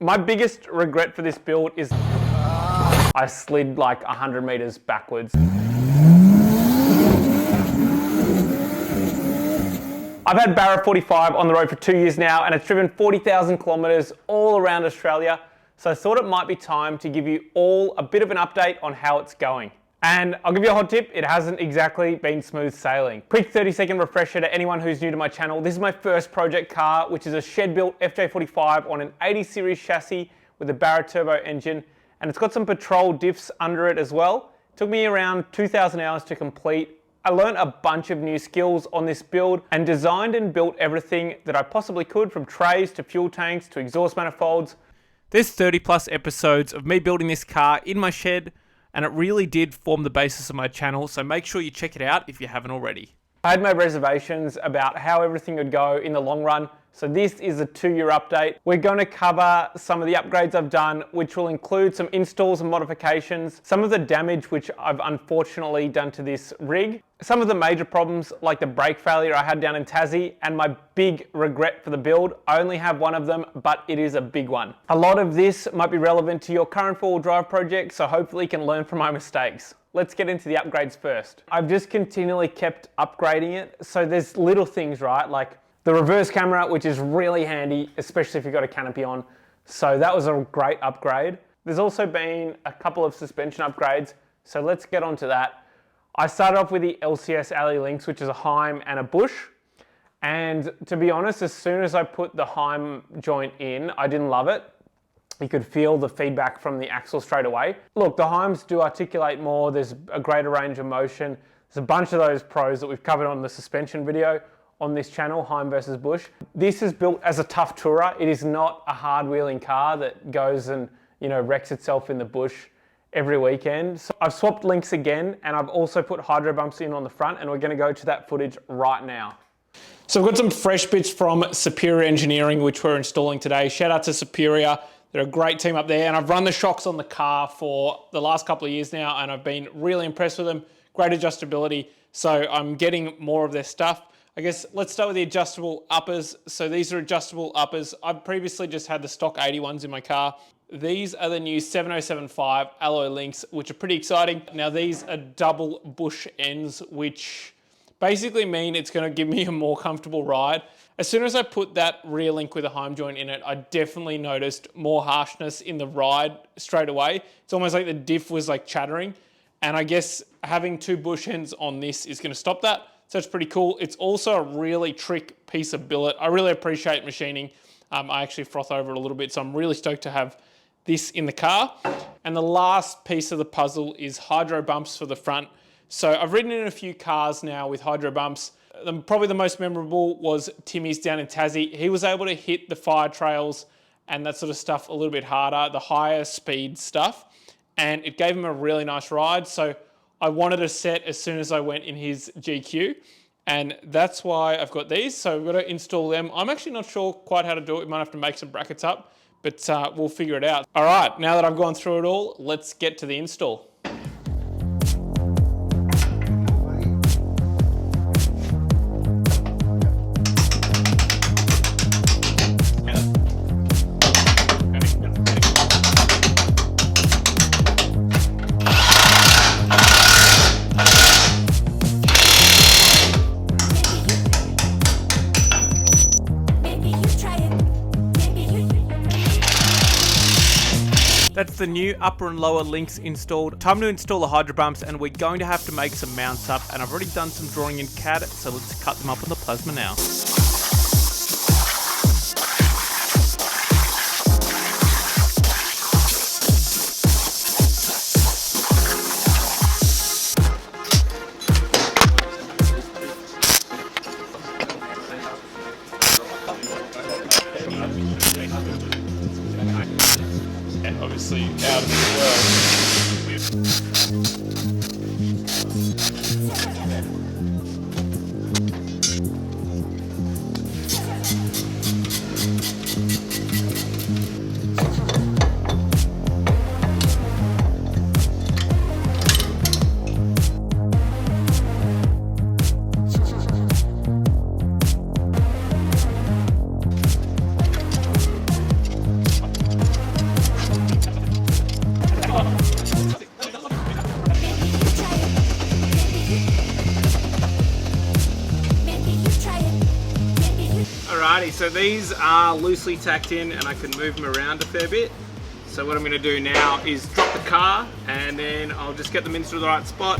My biggest regret for this build is I slid like 100 meters backwards. I've had Barra 45 on the road for 2 years now, and it's driven 40,000 kilometers all around Australia. So I thought it might be time to give you all a bit of an update on how it's going. And I'll give you a hot tip, it hasn't exactly been smooth sailing. Quick 30-second refresher to anyone who's new to my channel. This is my first project car, which is a shed-built FJ45 on an 80 series chassis with a Barra turbo engine, and it's got some patrol diffs under it as well. It took me around 2,000 hours to complete. I learned a bunch of new skills on this build and designed and built everything that I possibly could, from trays to fuel tanks to exhaust manifolds. There's 30 plus episodes of me building this car in my shed, and it really did form the basis of my channel, so make sure you check it out if you haven't already. I had my reservations about how everything would go in the long run, so this is a 2-year update. We're going to cover some of the upgrades I've done, which will include some installs and modifications, some of the damage which I've unfortunately done to this rig, some of the major problems like the brake failure I had down in Tassie, and my big regret for the build. I only have one of them, but it is a big one. A lot of this might be relevant to your current 4-wheel drive project, so hopefully you can learn from my mistakes. Let's get into the upgrades first. I've just continually kept upgrading it. So there's little things, right? Like the reverse camera, which is really handy, especially if you've got a canopy on. So that was a great upgrade. There's also been a couple of suspension upgrades. So let's get onto that. I started off with the LCS alley links, which is a Heim and a bush. And to be honest, as soon as I put the Heim joint in, I didn't love it. You could feel the feedback from the axle straight away. Look, the Heims do articulate more. There's a greater range of motion. There's a bunch of those pros that we've covered on the suspension video on this channel, Heim versus Bush. This is built as a tough tourer. It is not a hard wheeling car that goes and, you know, wrecks itself in the bush every weekend. So I've swapped links again, and I've also put hydro bumps in on the front, and we're gonna go to that footage right now. So I've got some fresh bits from Superior Engineering, which we're installing today. Shout out to Superior. They're a great team up there, and I've run the shocks on the car for the last couple of years now, and I've been really impressed with them. Great adjustability, so I'm getting more of their stuff. I guess let's start with the adjustable uppers. So these are adjustable uppers. I've previously just had the stock 80 ones in my car. These are the new 7075 alloy links, which are pretty exciting. Now these are double bush ends, which basically mean it's gonna give me a more comfortable ride. As soon as I put that rear link with a Heim joint in it, I definitely noticed more harshness in the ride straight away. It's almost like the diff was like chattering. And I guess having 2 bush ends on this is gonna stop that. So it's pretty cool. It's also a really trick piece of billet. I really appreciate machining. I actually froth over it a little bit, so I'm really stoked to have this in the car. And the last piece of the puzzle is hydro bumps for the front. So I've ridden in a few cars now with hydro bumps. Probably the most memorable was Timmy's down in Tassie. He was able to hit the fire trails and that sort of stuff a little bit harder, the higher speed stuff, and it gave him a really nice ride. So I wanted a set as soon as I went in his GQ, and that's why I've got these. So we've got to install them. I'm actually not sure quite how to do it. We might have to make some brackets up, but we'll figure it out. All right, now that I've gone through it all, let's get to the install. That's the new upper and lower links installed. Time to install the hydro bumps, and we're going to have to make some mounts up, and I've already done some drawing in CAD, so let's cut them up on the plasma now. Obviously out of the world. so these are loosely tacked in and I can move them around a fair bit. So what I'm going to do now is drop the car and then I'll just get them into the right spot.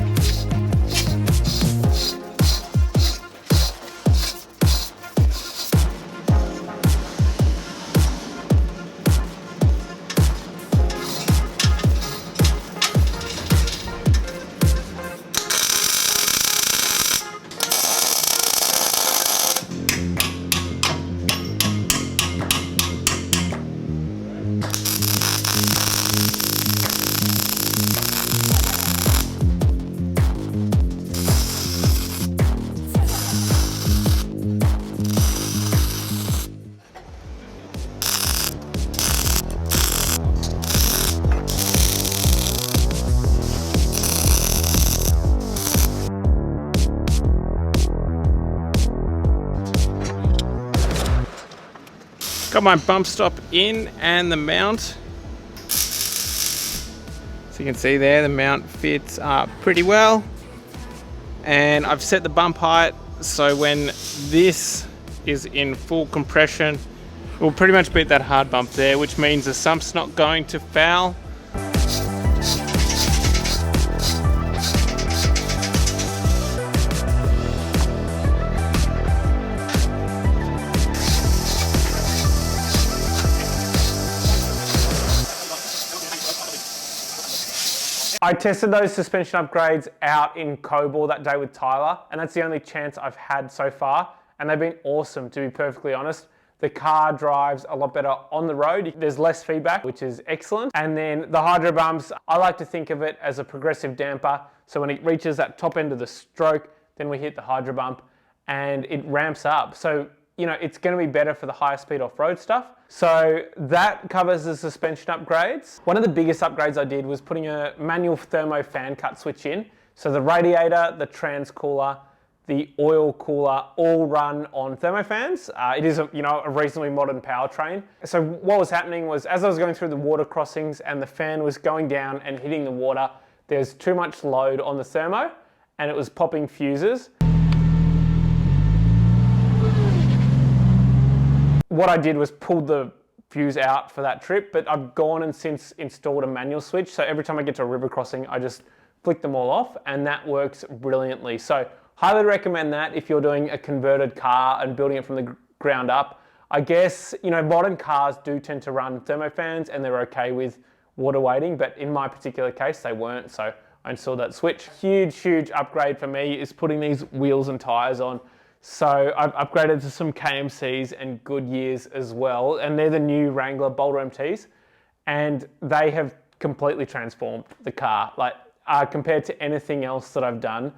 Got my bump stop in and the mount. So you can see there, the mount fits up pretty well. And I've set the bump height so when this is in full compression, we'll pretty much beat that hard bump there, which means the sump's not going to foul. I tested those suspension upgrades out in Coburg that day with Tyler, and that's the only chance I've had so far, and they've been awesome, to be perfectly honest. The car drives a lot better on the road. There's less feedback, which is excellent. And then the hydro bumps, I like to think of it as a progressive damper. So when it reaches that top end of the stroke, then we hit the hydro bump and it ramps up. So, you know, it's going to be better for the higher speed off-road stuff. So that covers the suspension upgrades. One of the biggest upgrades I did was putting a manual thermo fan cut switch in. So the radiator, the trans cooler, the oil cooler all run on thermofans. It is a reasonably modern powertrain. So what was happening was as I was going through the water crossings and the fan was going down and hitting the water, there's too much load on the thermo and it was popping fuses. What I did was pulled the fuse out for that trip, but I've gone and since installed a manual switch. So every time I get to a river crossing, I just flick them all off and that works brilliantly. So highly recommend that if you're doing a converted car and building it from the ground up. I guess, you know, modern cars do tend to run thermofans and they're okay with water weighting, but in my particular case, they weren't. So I installed that switch. Huge upgrade for me is putting these wheels and tires on. So I've upgraded to some KMCs and Goodyears as well. And they're the new Wrangler Boulder MTs. And they have completely transformed the car. Like compared to anything else that I've done,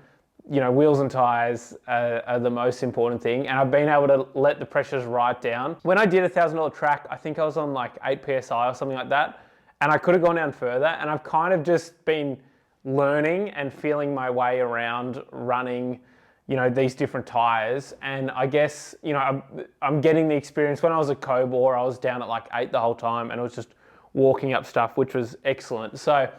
you know, wheels and tires are the most important thing. And I've been able to let the pressures right down. When I did a $1,000 track, I think I was on like 8 PSI or something like that. And I could have gone down further. And I've kind of just been learning and feeling my way around running, you know, these different tires. And I guess, you know, I'm getting the experience. When I was at Coburg, I was down at like 8 the whole time and I was just walking up stuff, which was excellent. So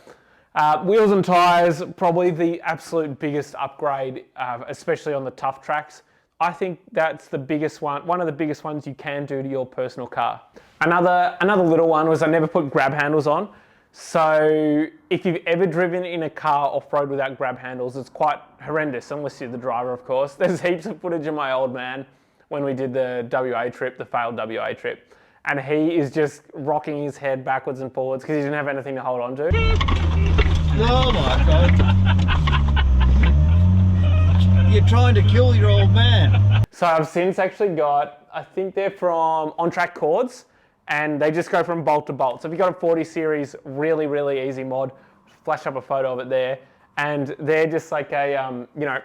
wheels and tires, probably the absolute biggest upgrade, especially on the tough tracks. I think that's the biggest one of the biggest ones you can do to your personal car. Another little one was I never put grab handles on. So if you've ever driven in a car off-road without grab handles, it's quite horrendous, unless you're the driver, of course. There's heaps of footage of my old man when we did the WA trip, the failed WA trip. And he is just rocking his head backwards and forwards because he didn't have anything to hold on to. Oh my God. You're trying to kill your old man. So I've since actually got, I think they're from on-track cords, and they just go from bolt to bolt. So if you've got a 40 series, really easy mod, flash up a photo of it there. And they're just like a, you know,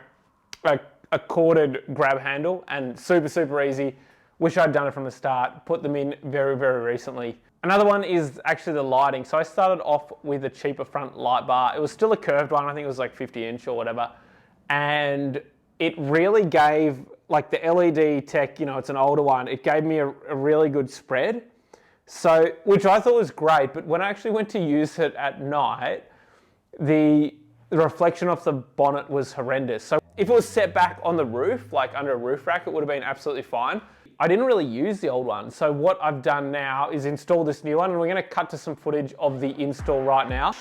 a corded grab handle and super easy. Wish I'd done it from the start, put them in very recently. Another one is actually the lighting. So I started off with a cheaper front light bar. It was still a curved one, I think it was like 50-inch or whatever. And it really gave, like the LED tech, you know, it's an older one, it gave me a really good spread. So, which I thought was great, but when I actually went to use it at night, the reflection off the bonnet was horrendous. So if it was set back on the roof, like under a roof rack, it would have been absolutely fine. I didn't really use the old one. So what I've done now is install this new one, and we're gonna cut to some footage of the install right now.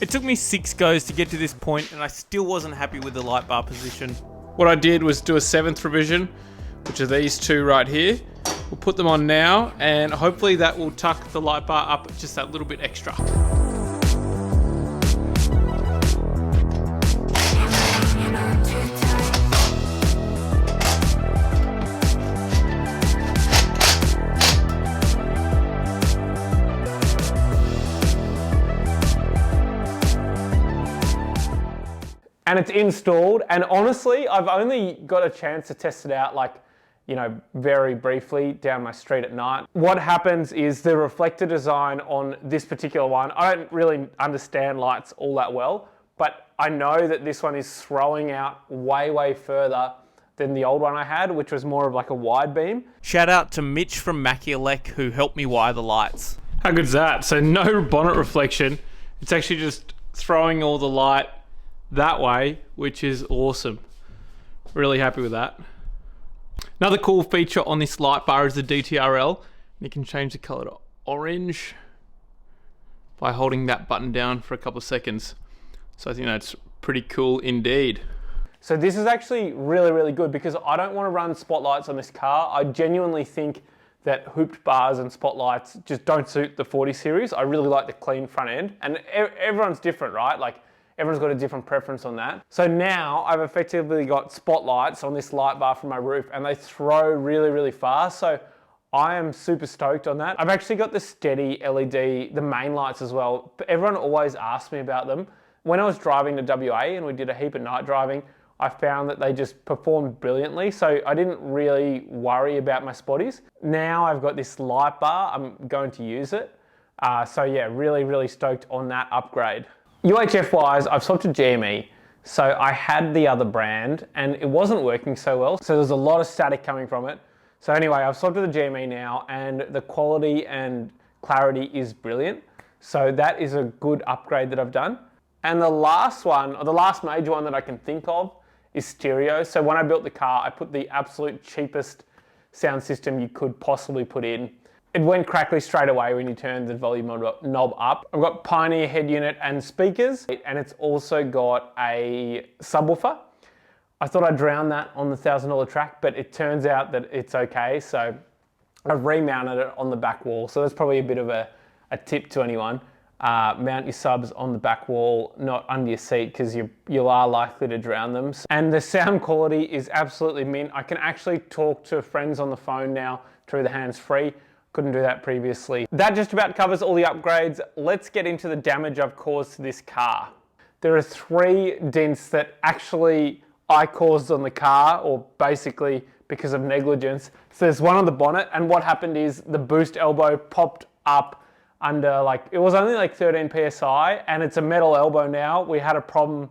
It took me 6 goes to get to this point, and I still wasn't happy with the light bar position. What I did was do a 7th revision, which are these two right here. We'll put them on now, and hopefully that will tuck the light bar up just that little bit extra. And it's installed, and honestly, I've only got a chance to test it out, like, you know, very briefly down my street at night. What happens is the reflector design on this particular one, I don't really understand lights all that well, but I know that this one is throwing out way, way further than the old one I had, which was more of like a wide beam. Shout out to Mitch from Machielec who helped me wire the lights. How good's that? So no bonnet reflection, it's actually just throwing all the light that way, which is awesome. Really happy with that. Another cool feature on this light bar is the DTRL. You can change the color to orange by holding that button down for a couple of seconds. So I think that's pretty cool indeed. So this is actually really, really good because I don't want to run spotlights on this car. I genuinely think that hooped bars and spotlights just don't suit the 40 series. I really like the clean front end, and everyone's different, right? Like, everyone's got a different preference on that. So now I've effectively got spotlights on this light bar from my roof, and they throw really, really fast. So I am super stoked on that. I've actually got the Stedi LED, the main lights as well. Everyone always asks me about them. When I was driving to WA and we did a heap of night driving, I found that they just performed brilliantly. So I didn't really worry about my spotties. Now I've got this light bar, I'm going to use it. So yeah, really, really stoked on that upgrade. UHF wise, I've swapped to GME. So I had the other brand and it wasn't working so well. So there's a lot of static coming from it. So anyway, I've swapped to the GME now, and the quality and clarity is brilliant. So that is a good upgrade that I've done. And the last one, or the last major one that I can think of, is stereo. So when I built the car, I put the absolute cheapest sound system you could possibly put in. It went crackly straight away when you turn the volume knob up. I've got Pioneer head unit and speakers, and it's also got a subwoofer. I thought I'd drown that on the $1,000 track, but it turns out that it's okay. So I've remounted it on the back wall. So that's probably a bit of a tip to anyone. Mount your subs on the back wall, not under your seat, because you are likely to drown them. And the sound quality is absolutely mint. I can actually talk to friends on the phone now through the hands-free. Couldn't do that previously. That just about covers all the upgrades. Let's get into the damage I've caused to this car. There are 3 dents that actually I caused on the car, or basically because of negligence. So there's one on the bonnet, and what happened is the boost elbow popped up under, like, it was only like 13 PSI, and it's a metal elbow now. We had a problem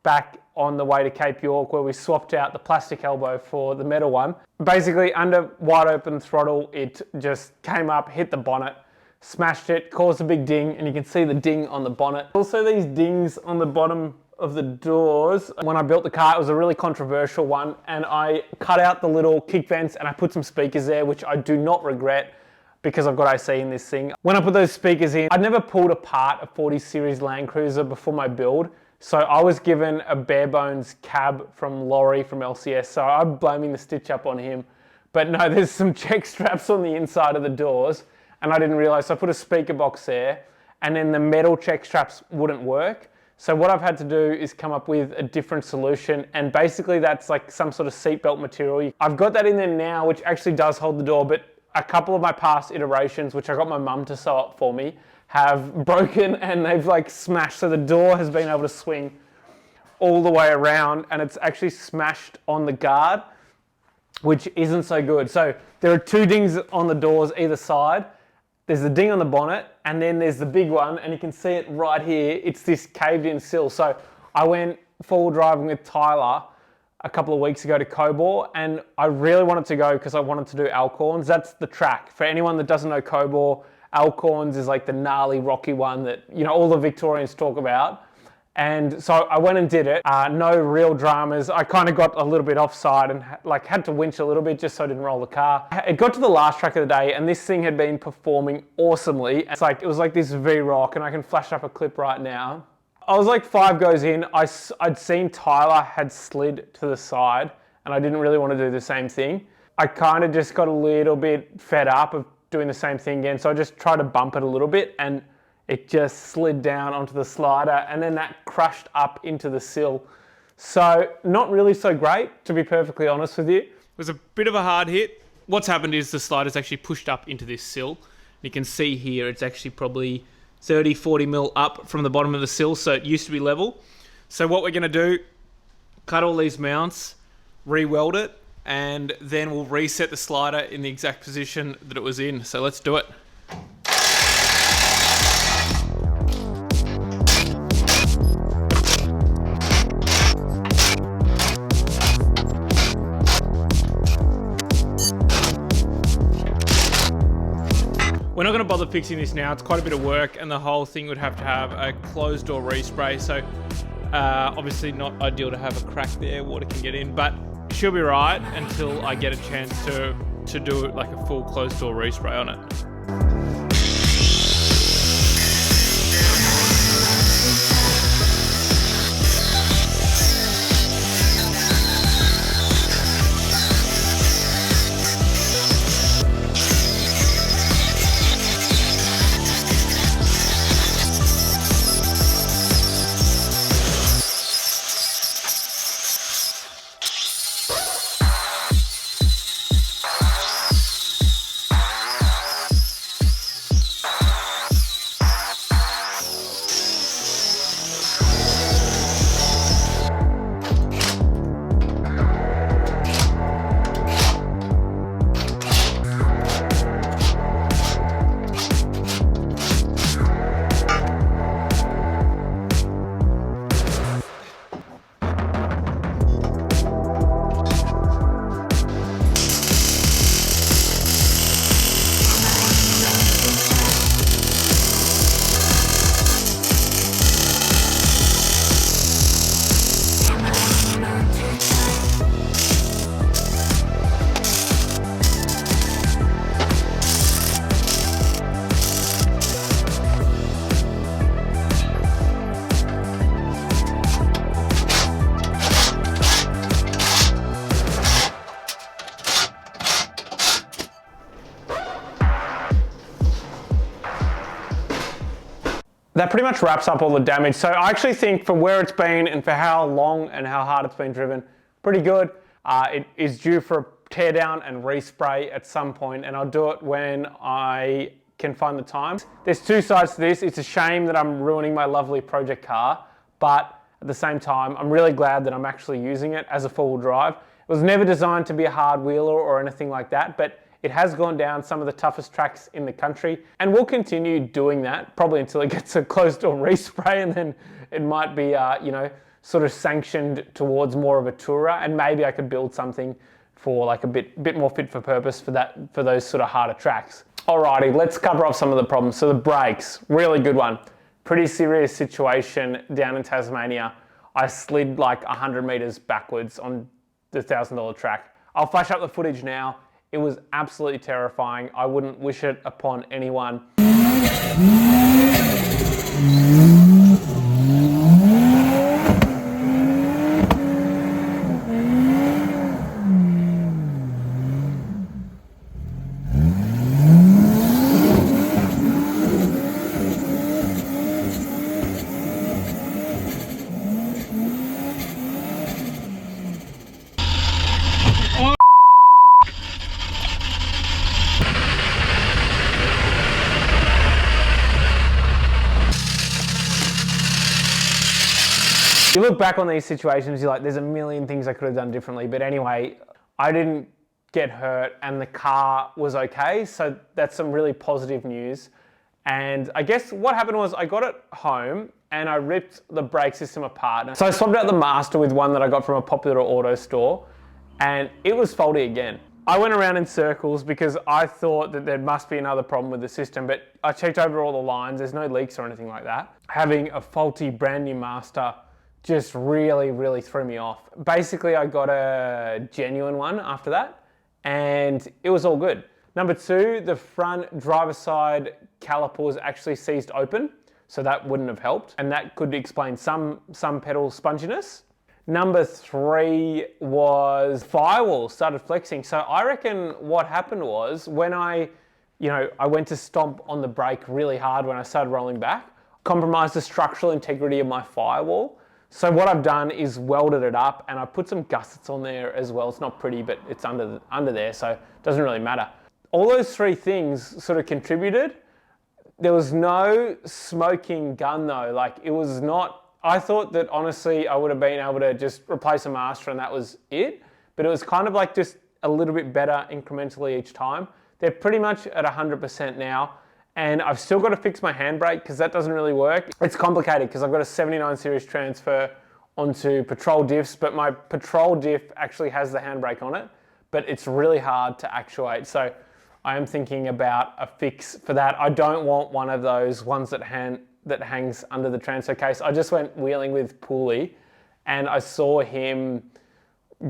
back on the way to Cape York where we swapped out the plastic elbow for the metal one. Basically, under wide open throttle, it just came up, hit the bonnet, smashed it, caused a big ding, and you can see the ding on the bonnet. Also, these dings on the bottom of the doors. When I built the car, it was a really controversial one, and I cut out the little kick vents and I put some speakers there, which I do not regret because I've got AC in this thing. When I put those speakers in, I'd never pulled apart a 40 series Landcruiser before my build. So I was given a bare bones cab from Laurie from LCS, so I'm blaming the stitch up on him. But no, there's some check straps on the inside of the doors, and I didn't realize, so I put a speaker box there, and then the metal check straps wouldn't work. So what I've had to do is come up with a different solution, and basically that's like some sort of seatbelt material. I've got that in there now, which actually does hold the door, but a couple of my past iterations, which I got my mum to sew up for me, have broken and they've like smashed. So the door has been able to swing all the way around, and it's actually smashed on the guard, which isn't so good. So there are 2 dings on the doors either side, there's the ding on the bonnet, and then there's the big one, and you can see it right here. It's this caved in sill. So I went four-wheel driving with Tyler a couple of weeks ago to Cobor, and I really wanted to go because I wanted to do Alcorns. That's the track. For anyone that doesn't know Cobor, Alcorns is like the gnarly, rocky one that, you know, all the Victorians talk about. And so I went and did it. No real dramas. I kind of got a little bit offside and had to winch a little bit just so I didn't roll the car. It got to the last track of the day, and this thing had been performing awesomely. It was like this V-Rock, and I can flash up a clip right now. I was like 5 goes in. I'd seen Tyler had slid to the side, and I didn't really want to do the same thing. I kind of just got a little bit fed up of doing the same thing again, so I just tried to bump it a little bit, and it just slid down onto the slider, and then that crushed up into the sill. So not really so great, to be perfectly honest with you. It was a bit of a hard hit. What's happened is the slider's actually pushed up into this sill. You can see here it's actually probably 30, 40 mil up from the bottom of the sill, so it used to be level. So what we're gonna do, cut all these mounts, re-weld it, and then we'll reset the slider in the exact position that it was in. So let's do it. We're not going to bother fixing this now. It's quite a bit of work, and the whole thing would have to have a closed door respray. So obviously not ideal to have a crack there. Water can get in, but she'll be right until I get a chance to do it like a full closed door respray on it. That pretty much wraps up all the damage. So I actually think for where it's been and for how long and how hard it's been driven, pretty good. It is due for a teardown and respray at some point, and I'll do it when I can find the time. There's two sides to this. It's a shame that I'm ruining my lovely project car, but at the same time, I'm really glad that I'm actually using it as a four-wheel drive. It was never designed to be a hard wheeler or anything like that, but it has gone down some of the toughest tracks in the country, and we'll continue doing that probably until it gets a closed door respray, and then it might be, you know, sort of sanctioned towards more of a tourer, and maybe I could build something for like a bit more fit for purpose for those sort of harder tracks. Alrighty, let's cover off some of the problems. So the brakes, really good one. Pretty serious situation down in Tasmania. I slid like 100 meters backwards on the $1,000 track. I'll flash up the footage now. It was absolutely terrifying. I wouldn't wish it upon anyone. You look back on these situations, you're like, there's a million things I could have done differently. But anyway, I didn't get hurt and the car was okay. So that's some really positive news. And I guess what happened was I got it home and I ripped the brake system apart. So I swapped out the master with one that I got from a popular auto store and it was faulty again. I went around in circles because I thought that there must be another problem with the system, but I checked over all the lines, there's no leaks or anything like that. Having a faulty brand new master just really threw me off. Basically I got a genuine one after that and it was all good. Number two, the front driver's side caliper was actually seized open, so that wouldn't have helped, and that could explain some pedal sponginess. Number three was firewall started flexing. So I reckon what happened was when I went to stomp on the brake really hard when I started rolling back, compromised the structural integrity of my firewall. So what I've done is welded it up and I put some gussets on there as well. It's not pretty, but it's under there, so it doesn't really matter. All those three things sort of contributed. There was no smoking gun though. Like it was not, I thought that honestly I would have been able to just replace a master and that was it. But it was kind of like just a little bit better incrementally each time. They're pretty much at 100% now. And I've still got to fix my handbrake because that doesn't really work. It's complicated because I've got a 79 series transfer onto Patrol diffs, but my Patrol diff actually has the handbrake on it, but it's really hard to actuate. So I am thinking about a fix for that. I don't want one of those ones that hangs under the transfer case. I just went wheeling with Pooley and I saw him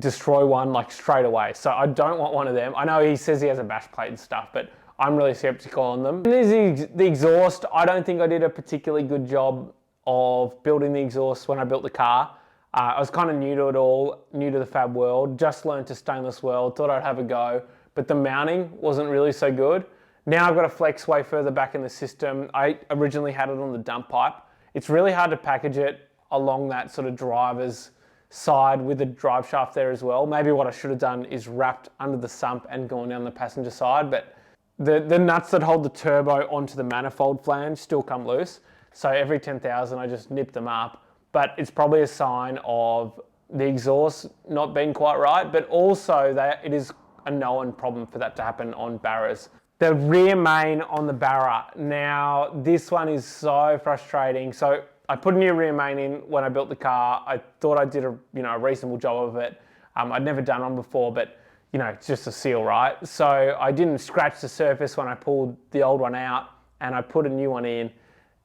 destroy one like straight away. So I don't want one of them. I know he says he has a bash plate and stuff, but I'm really skeptical on them. And there's the exhaust. I don't think I did a particularly good job of building the exhaust when I built the car. I was kind of new to it all, new to the fab world, just learned to stainless weld, thought I'd have a go, but the mounting wasn't really so good. Now I've got a flex way further back in the system. I originally had it on the dump pipe. It's really hard to package it along that sort of driver's side with the drive shaft there as well. Maybe what I should have done is wrapped under the sump and gone down the passenger side, but the nuts that hold the turbo onto the manifold flange still come loose. So every 10,000 I just nip them up, but it's probably a sign of the exhaust not being quite right, but also that it is a known problem for that to happen on Barras. The rear main on the Barra. Now, this one is so frustrating. So I put a new rear main in when I built the car. I thought I did a reasonable job of it. I'd never done one before, but it's just a seal, right? So I didn't scratch the surface when I pulled the old one out and I put a new one in.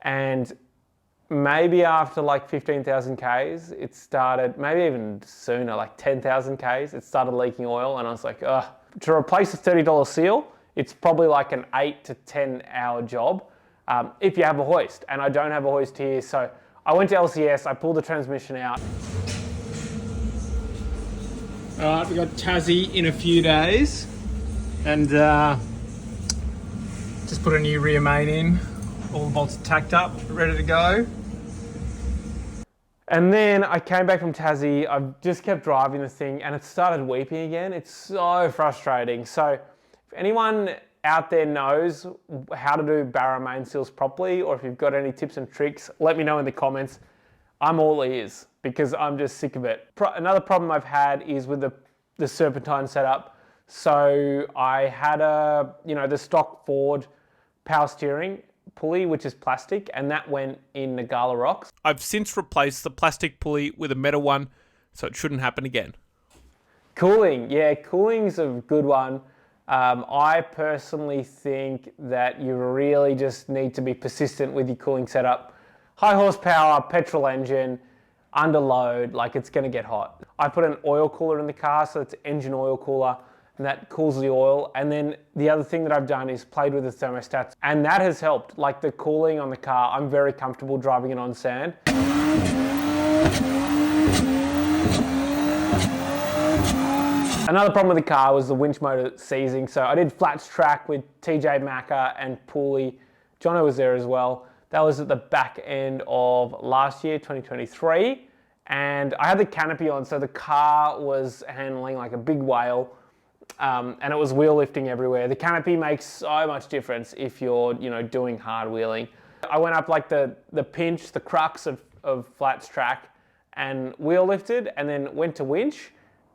And maybe after like 15,000 Ks, it started, maybe even sooner, like 10,000 Ks, it started leaking oil. And I was like, ugh. To replace a $30 seal, it's probably like an 8 to 10 hour job if you have a hoist. And I don't have a hoist here. So I went to LCS, I pulled the transmission out. All right, we got Tassie in a few days and just put a new rear main in. All the bolts are tacked up, ready to go. And then I came back from Tassie, I've just kept driving the thing and it started weeping again. It's so frustrating. So if anyone out there knows how to do Barra main seals properly, or if you've got any tips and tricks, let me know in the comments. I'm all ears because I'm just sick of it. Another problem I've had is with the serpentine setup. So I had the stock Ford power steering pulley, which is plastic, and that went in Nagala rocks. I've since replaced the plastic pulley with a metal one, so it shouldn't happen again. Cooling, yeah, cooling's a good one. I personally think that you really just need to be persistent with your cooling setup. High horsepower, petrol engine, under load, like it's gonna get hot. I put an oil cooler in the car, so it's an engine oil cooler, and that cools the oil. And then the other thing that I've done is played with the thermostats, and that has helped. Like the cooling on the car, I'm very comfortable driving it on sand. Another problem with the car was the winch motor seizing. So I did flats track with TJ Macca and Pooley. Jono was there as well. That was at the back end of last year, 2023. And I had the canopy on, so the car was handling like a big whale. And it was wheel lifting everywhere. The canopy makes so much difference if you're, doing hard wheeling. I went up like the pinch, the crux of flats track and wheel lifted and then went to winch.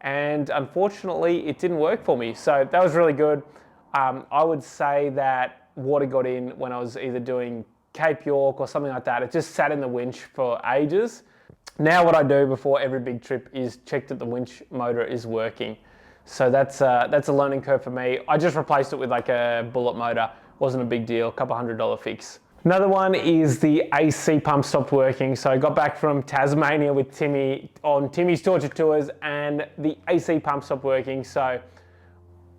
and unfortunately it didn't work for me. So that was really good. I would say that water got in when I was either doing Cape York or something like that. It just sat in the winch for ages. Now what I do before every big trip is check that the winch motor is working. So that's a learning curve for me. I just replaced it with like a bullet motor. Wasn't a big deal, couple $100 fix. Another one is the AC pump stopped working. So I got back from Tasmania with Timmy on Timmy's Torture Tours and the AC pump stopped working. So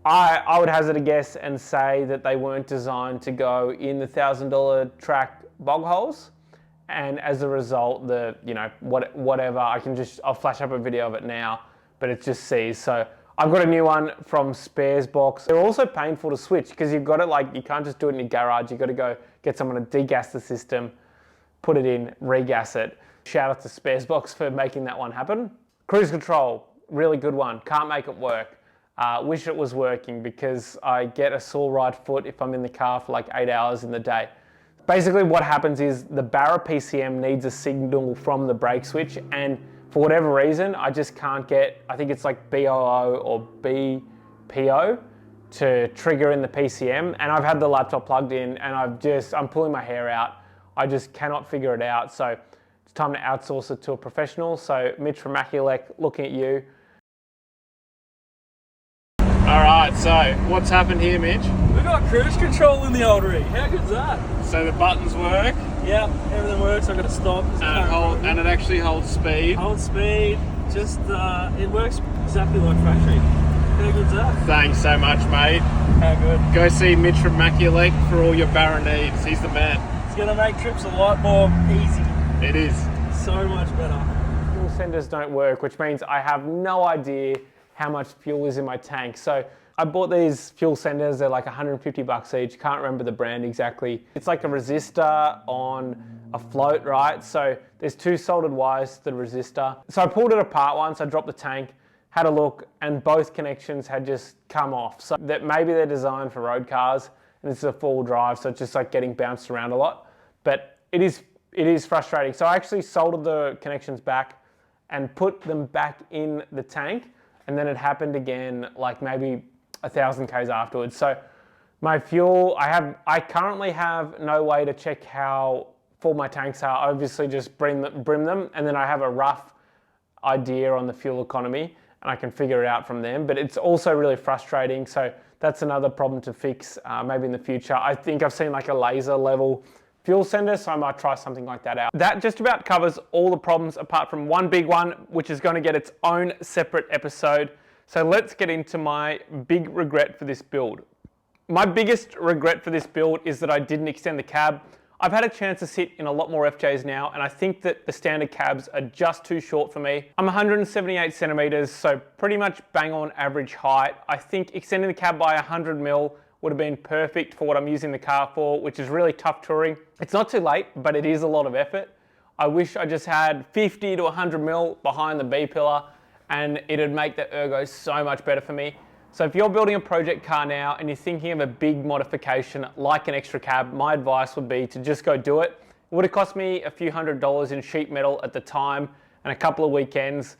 I would hazard a guess and say that they weren't designed to go in the $1,000 track bog holes. And as a result, whatever, I'll flash up a video of it now, but it just sees. So I've got a new one from Spares Box. They're also painful to switch because you've got to you can't just do it in your garage. You've got to go get someone to degas the system, put it in, regas it. Shout out to Spares Box for making that one happen. Cruise control, really good one. Can't make it work. Wish it was working because I get a sore right foot if I'm in the car for like 8 hours in the day. Basically what happens is the Barra PCM needs a signal from the brake switch, and for whatever reason, I just can't get, I think it's like BOO or BPO to trigger in the PCM. And I've had the laptop plugged in and I'm pulling my hair out. I just cannot figure it out. So it's time to outsource it to a professional. So Mitch from Maculec, looking at you. All right, so what's happened here, Mitch? We got cruise control in the old rig. How good's that? So the buttons work. Yeah, everything works. I've got to stop. And it actually holds speed. Hold speed. Just, it works exactly like factory. How good's that? Thanks so much, mate. How good? Go see Mitch from Maculec for all your Barra needs. He's the man. It's going to make trips a lot more easy. It is. So much better. Fuel senders don't work, which means I have no idea how much fuel is in my tank. So I bought these fuel senders. They're like 150 bucks each. Can't remember the brand exactly. It's like a resistor on a float, right? So there's two soldered wires to the resistor. So I pulled it apart once. I dropped the tank, had a look, and both connections had just come off. So that maybe they're designed for road cars, and this is a four-wheel drive, so it's just like getting bounced around a lot. But it is frustrating. So I actually soldered the connections back and put them back in the tank. And then it happened again, like maybe 1,000 Ks afterwards. So my fuel, I currently have no way to check how full my tanks are. I obviously just brim them, and then I have a rough idea on the fuel economy, and I can figure it out from them. But it's also really frustrating. So that's another problem to fix maybe in the future. I think I've seen like a laser level fuel sender, so I might try something like that out. That just about covers all the problems apart from one big one, which is going to get its own separate episode. So let's get into my big regret for this build. My biggest regret for this build is that I didn't extend the cab. I've had a chance to sit in a lot more FJs now, and I think that the standard cabs are just too short for me. I'm 178 centimeters, so pretty much bang on average height. I think extending the cab by 100 mil would have been perfect for what I'm using the car for, which is really tough touring. It's not too late, but it is a lot of effort. I wish I just had 50 to 100 mil behind the B pillar, and it'd make the ergo so much better for me. So if you're building a project car now and you're thinking of a big modification like an extra cab, my advice would be to just go do it. It would have cost me a few $100s in sheet metal at the time and a couple of weekends,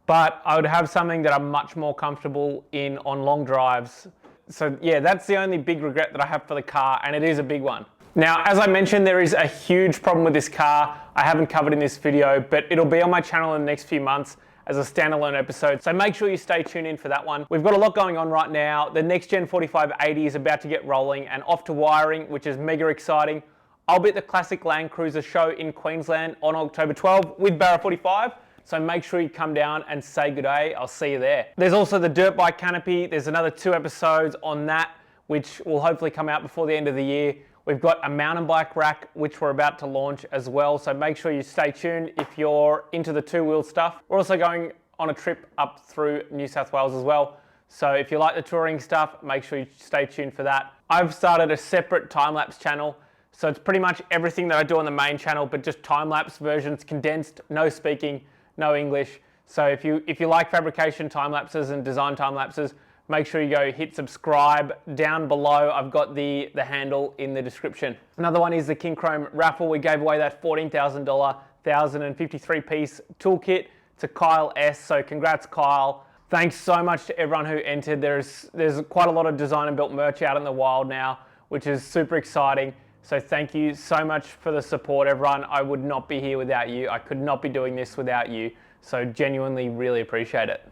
but I would have something that I'm much more comfortable in on long drives. So yeah, that's the only big regret that I have for the car, and it is a big one. Now, as I mentioned, there is a huge problem with this car I haven't covered in this video, but it'll be on my channel in the next few months as a standalone episode, so make sure you stay tuned in for that one. We've got a lot going on right now. The next gen 4580 is about to get rolling and off to wiring, which is mega exciting. I'll be at the Classic Landcruiser show in Queensland on October 12 with Barra 45. So make sure you come down and say good day. I'll see you there. There's also the dirt bike canopy. There's another 2 episodes on that, which will hopefully come out before the end of the year. We've got a mountain bike rack, which we're about to launch as well. So make sure you stay tuned if you're into the 2-wheel stuff. We're also going on a trip up through New South Wales as well. So if you like the touring stuff, make sure you stay tuned for that. I've started a separate time-lapse channel. So it's pretty much everything that I do on the main channel, but just time-lapse versions, condensed, no speaking, no English. So if you like fabrication time lapses and design time lapses, make sure you go hit subscribe down below. I've got the handle in the description. Another one is the Kincrome raffle. We gave away that $14,000 1053 piece toolkit to Kyle S. So congrats, Kyle. Thanks so much to everyone who entered. There's quite a lot of design and built merch out in the wild now, which is super exciting. So thank you so much for the support, everyone. I would not be here without you. I could not be doing this without you. So genuinely really appreciate it.